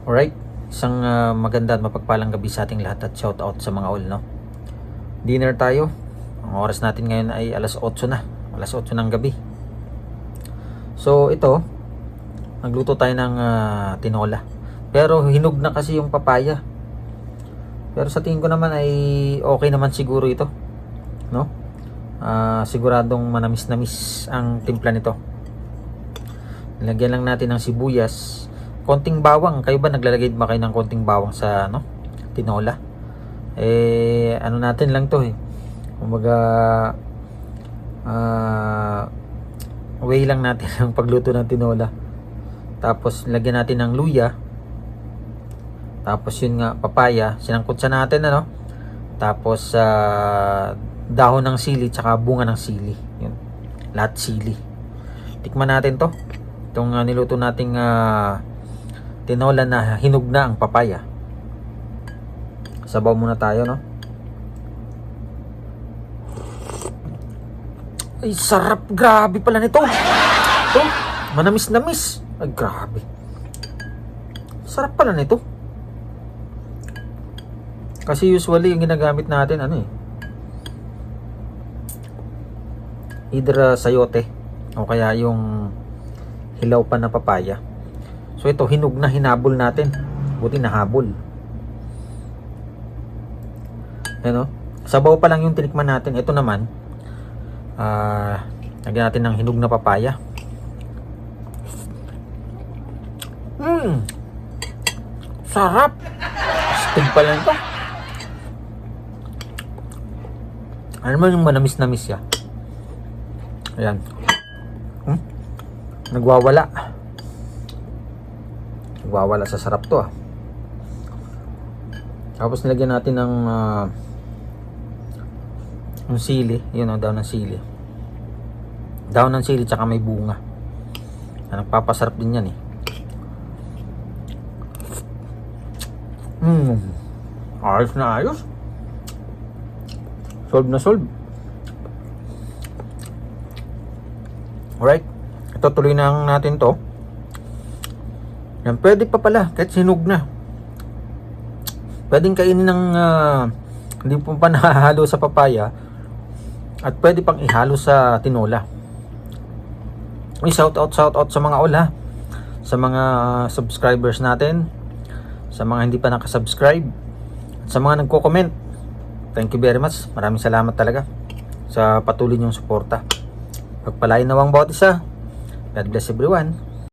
Alright, isang maganda at mapagpalang gabi sa ating lahat at shout out sa mga all, no? Dinner tayo. Ang oras natin ngayon ay alas 8 na. Alas 8 ng gabi. So ito, nagluto tayo ng tinola. Pero hinog na kasi yung papaya. Pero sa tingin ko naman ay okay naman siguro ito, no? Siguradong manamis-namis ang timpla nito. Lagyan lang natin ng sibuyas, konting bawang. Kayo ba naglalagay ba kayo ng konting bawang sa tinola? Ano natin lang to kumbaga way lang natin ang pagluto ng tinola. Tapos lagyan natin ng luya. Tapos yun nga, papaya, sinangkot sa natin Tapos dahon ng sili tsaka bunga ng sili. Yun. Lahat sili. Tikman natin to. Itong niluto nating tinola na hinog na ang papaya. Sabaw muna tayo, no? Ay, sarap. Grabe pala nito. Ito, manamis-namis. Ay, grabe. Sarap pala nito. Kasi usually yung ginagamit natin either sayote o kaya yung hilaw pa na papaya. So ito, hinog na, hinabol natin. Buti nahabol. Sabaw pa lang yung tinikman natin. Ito naman, lagyan natin ng hinog na papaya. Sarap. Stig pa lang ito. Ano man yung manamis-namis siya. Ayan. Nagwawala sa sarap to. Tapos nilagyan natin ng sili. Yun daw ng sili. Daw ng sili tsaka may bunga. Nagpapasarap din yan Ayos na ayos. Solve na solve. Alright. Ito, tuloy na natin to. Yan, pwede pa pala kahit sinog na. Pwedeng kainin ng hindi po pa nahahalo sa papaya. At pwede pang ihalo sa tinola. Shout out sa mga all sa mga subscribers natin, sa mga hindi pa nakasubscribe, at sa mga nagko-comment. Thank you very much. Maraming salamat talaga sa patuloy niyong suporta. Pagpalain nawang bawat isa. God bless everyone.